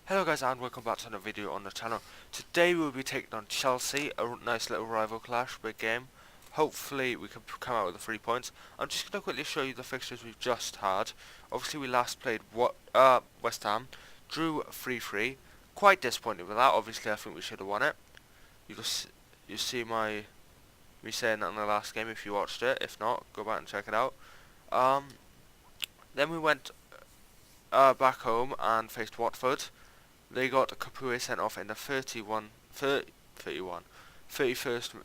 Hello guys and welcome back to another video on the channel. Today we'll be taking on Chelsea, a nice little rival clash, big game. Hopefully we can come out with the 3 points. I'm just going to quickly show you the fixtures we've just had. Obviously we last played West Ham, drew 3-3. Quite disappointed with that, obviously I think we should have won it. You see me saying that in the last game if you watched it. If not, go back and check it out. Then we went back home and faced Watford. They got Kapue sent off in the 31st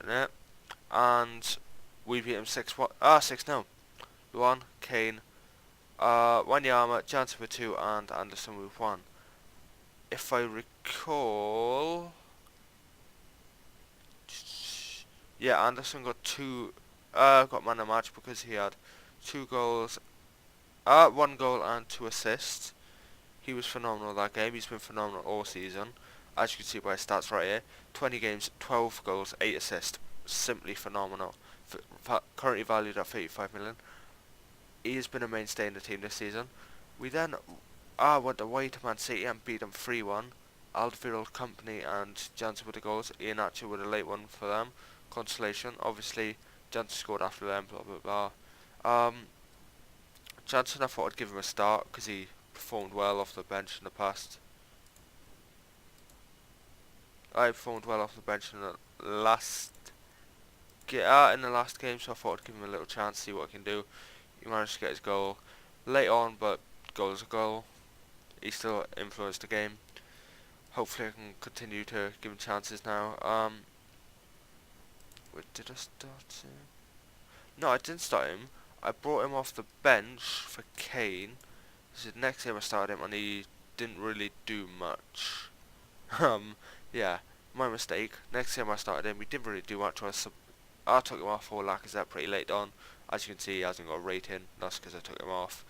minute, and we beat him 6-0. Luan, Kane, Wanyama, Jansen with 2, and Anderson with 1. If I recall, yeah, Anderson got got man of the match because he had 2 goals, 1 goal and 2 assists. He was phenomenal that game. He's been phenomenal all season. As you can see by his stats right here, 20 games, 12 goals, 8 assists. Simply phenomenal. Currently valued at 35 million. He has been a mainstay in the team this season. We then went away to Man City and beat them 3-1. Alderweireld, Company and Jansen with the goals. Ian Archer with a late one for them. Consolation. Obviously, Jansen scored after them, blah blah blah. Jansen, I thought I'd give him a start because he performed well off the bench in the past. I performed well off the bench in the last game, so I thought I'd give him a little chance, see what I can do. He managed to get his goal late on, but goal is a goal. He still influenced the game. Hopefully I can continue to give him chances now. Did I start him? No, I didn't start him. I brought him off the bench for Kane. So next game I started him and he didn't really do much. Yeah, my mistake. Next game I started him, he didn't really do much. I took him off for Lacazette pretty late on. As you can see, he hasn't got a rating. That's because I took him off.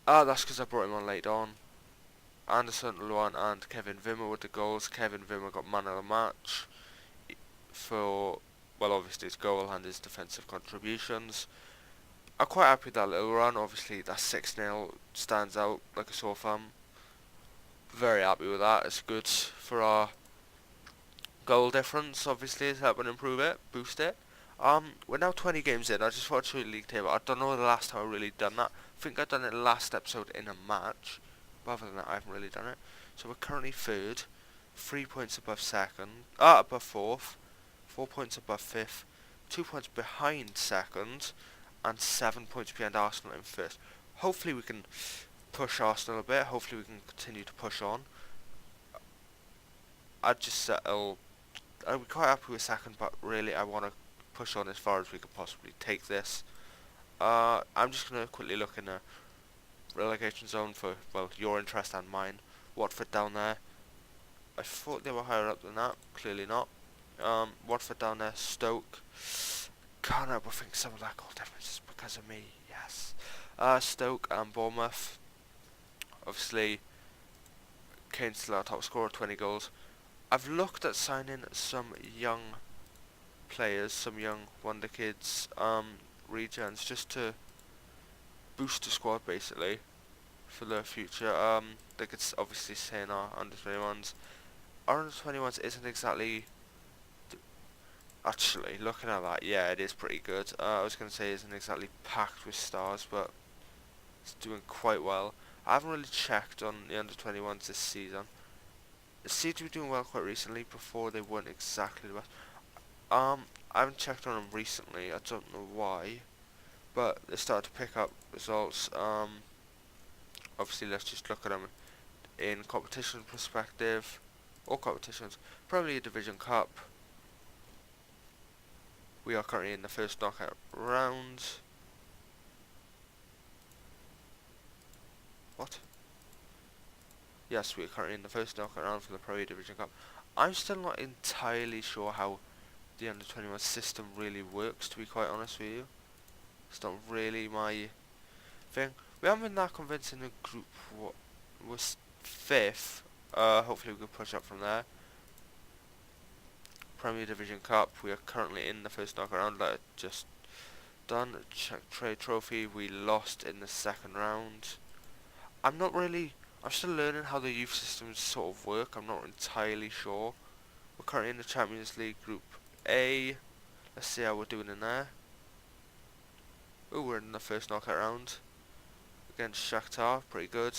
That's because I brought him on late on. Anderson, Luan and Kevin Wimmer with the goals. Kevin Wimmer got man of the match for, well, obviously his goal and his defensive contributions. I'm quite happy with that little run. Obviously that 6-0 stands out like a sore thumb. Very happy with that. It's good for our goal difference. Obviously it's helping improve it, boost it. We're now 20 games in. I just want to show you the league table. I don't know the last time I really done that. I think I've done it last episode in a match, but other than that I haven't really done it. So we're currently third, 3 points above above fourth, 4 points above fifth, 2 points behind second, and 7 points behind Arsenal in first. Hopefully we can push Arsenal a bit. Hopefully we can continue to push on. I'd be quite happy with second, but really I want to push on as far as we could possibly take this. I'm just going to quickly look in the relegation zone for, well, your interest and mine. Watford down there. I thought they were higher up than that. Clearly not. Watford down there. Stoke. Can't help but think some of that goal difference is because of me, yes. Stoke and Bournemouth. Obviously, Kane's still our top scorer, 20 goals. I've looked at signing some young players, some young wonder kids, regens, just to boost the squad basically for the future. They could obviously say in our under 21s. Our under 21s isn't exactly. Actually, looking at that, yeah, it is pretty good. I was going to say it isn't exactly packed with stars, but it's doing quite well. I haven't really checked on the under-21s this season. It seemed to be doing well quite recently. Before they weren't exactly the best. I haven't checked on them recently. I don't know why, but they started to pick up results. Obviously, let's just look at them in competition perspective. All competitions, Premier League, Division Cup. We are currently in the first knockout round. What? Yes, we are currently in the first knockout round for the Pro Division Cup. I'm still not entirely sure how the under-21 system really works, to be quite honest with you. It's not really my thing. We haven't been that convincing in Group was 5th. Hopefully we can push up from there. Premier Division Cup, we are currently in the first knockout round, like just done. Czech Trade Trophy, we lost in the second round. I'm not I'm still learning how the youth systems sort of work. I'm not entirely sure. We're currently in the Champions League Group A. Let's see how we're doing in there. Oh, we're in the first knockout round against Shakhtar. Pretty good.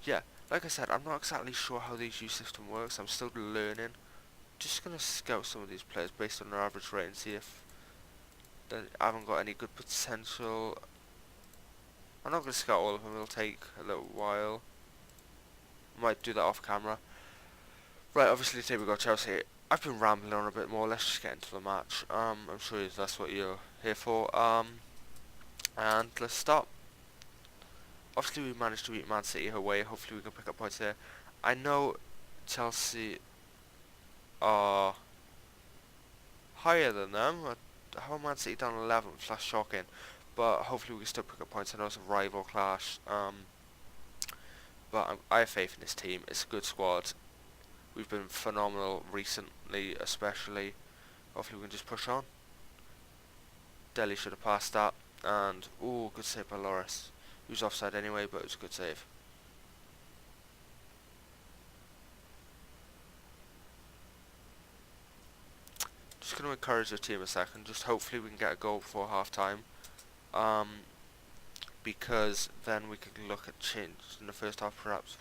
Yeah, like I said, I'm not exactly sure how the youth system works. I'm still learning. Just gonna scout some of these players based on their average rate and see if they haven't got any good potential. I'm not gonna scout all of them. It'll take a little while. Might do that off camera. Right, obviously today we got Chelsea. I've been rambling on a bit more. Let's just get into the match. I'm sure that's what you're here for. And let's start. Obviously we managed to beat Man City away. Hopefully we can pick up points here. I know Chelsea are higher than them. How are Man City down 11th? That's shocking. But hopefully we can still pick up points. I know it's a rival clash. But I have faith in this team. It's a good squad. We've been phenomenal recently, especially. Hopefully we can just push on. Delhi should have passed that. And, ooh, good save by Loris. He was offside anyway, but it was a good save. Just going to encourage the team a second. Just hopefully we can get a goal before half time. Because then we can look at change in the first half perhaps.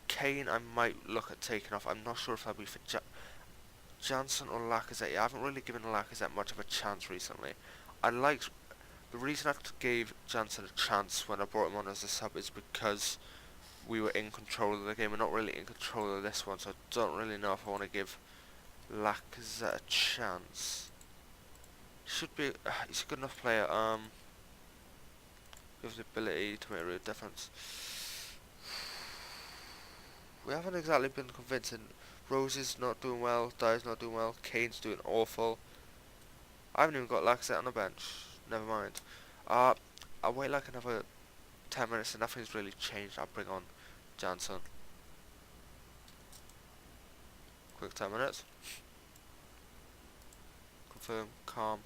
Kane I might look at taking off. I'm not sure if that'll be for Janssen or Lacazette. I haven't really given Lacazette much of a chance recently. The reason I gave Janssen a chance when I brought him on as a sub is because we were in control of the game. We're not really in control of this one, so I don't really know if I want to give Lacazette a chance. Should be. He's a good enough player. Gives the ability to make a real difference. We haven't exactly been convincing. Rose is not doing well, Dyer's not doing well, Kane's doing awful. I haven't even got Lacazette on the bench. Never mind. I'll wait like another 10 minutes and nothing's really changed. I'll bring on Janssen. Quick 10 minutes. Confirm, calm.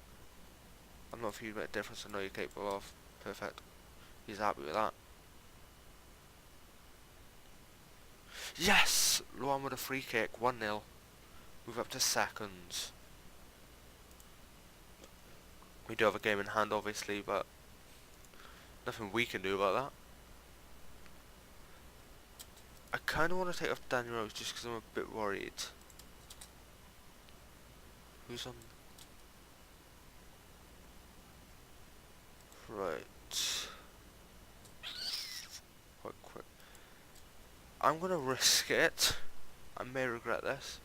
I'm not for you to make a difference, I know you're capable of. Perfect. He's happy with that. Yes! Luan with a free kick, 1-0. Move up to second. We do have a game in hand obviously, but nothing we can do about that. I kind of want to take off Danny Rose just because I'm a bit worried. Who's on? Right. Quite quick. I'm going to risk it. I may regret this.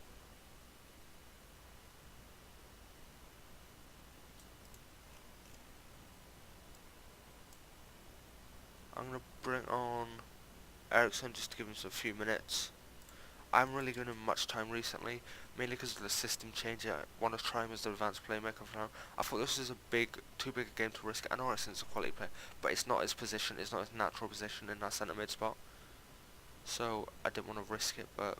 I'm going to bring on Ericsson just to give him a few minutes. I haven't really given him much time recently, mainly because of the system change. I want to try him as the advanced playmaker for now. I thought this was too big a game to risk. I know Ericsson's a quality player, but it's not his position, it's not his natural position in that centre mid spot. So I didn't want to risk it, but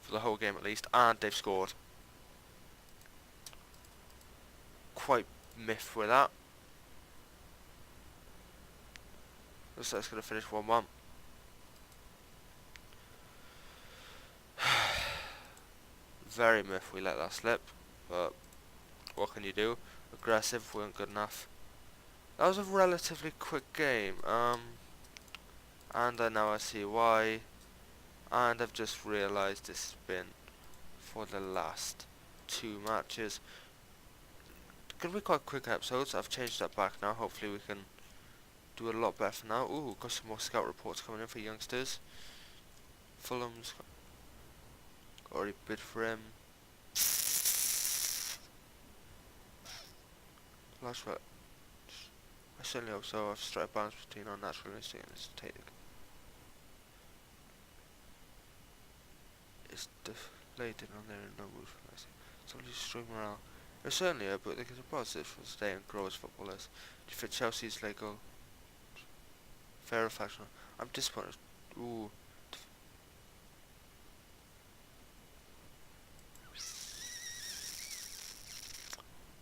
for the whole game at least, and they've scored. Quite miffed with that. Looks like it's going to finish 1-1. Very miffed we let that slip, but what can you do? Aggressive, weren't good enough. That was a relatively quick game, and now I see why, and I've just realised this has been for the last 2 matches. Gonna be quite quick episodes. I've changed that back now. Hopefully we can do a lot better now. Ooh, got some more scout reports coming in for youngsters. Fulham's already bid for him. Last one. I certainly hope so. I've struck a balance between our natural instinct and aesthetic. It's deflated on there and no mood for nice. Somebody's strong morale. There's certainly a but there's a positive for stay and grow as footballers. Do you fit Chelsea's Lego? Fair reflection. I'm disappointed. Ooh.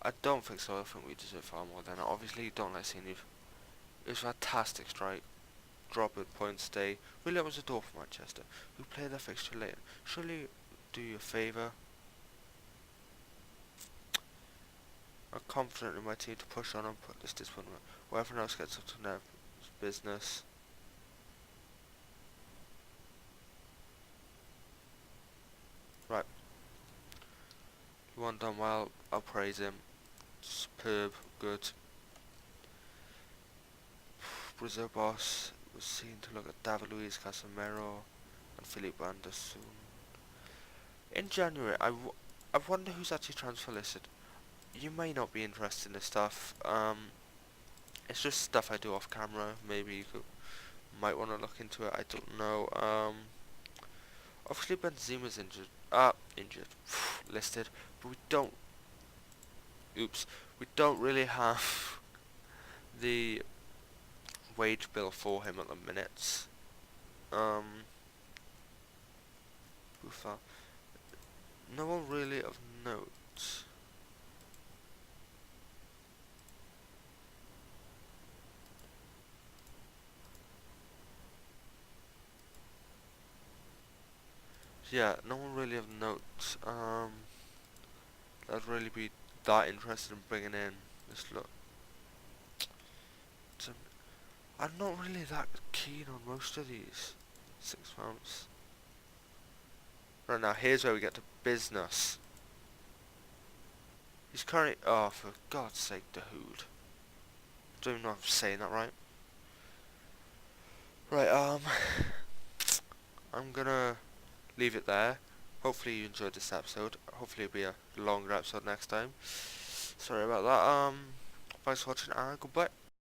I don't think so. I think we deserve far more than that. Obviously, don't let see you. It was a fantastic strike. drop at points day. Really opens the door for Manchester, who play their fixture later. Surely do you a favour. I'm confident in my team to push on and put this disappointment where everyone else gets up to their business. Right. He won done well, I'll praise him. Superb, good. Brazil boss was seen to look at David Luiz Casemiro and Felipe Anderson. In January, I wonder who's actually transfer listed. You may not be interested in this stuff. It's just stuff I do off camera. Maybe you might want to look into it. I don't know. Obviously Benzema's injured, listed, but we don't. Oops, we don't really have the wage bill for him at the minute. Buffon. No one really of note. Yeah, no one really of note. That'd really be that interested in bringing in. Just look. I'm not really that keen on most of these 6 months. Right now, here's where we get to business. He's currently, oh, for God's sake, Dahoud. Don't even know if I'm saying that right. Right, I'm gonna leave it there. Hopefully you enjoyed this episode. Hopefully it'll be a longer episode next time. Sorry about that. Thanks for watching and goodbye.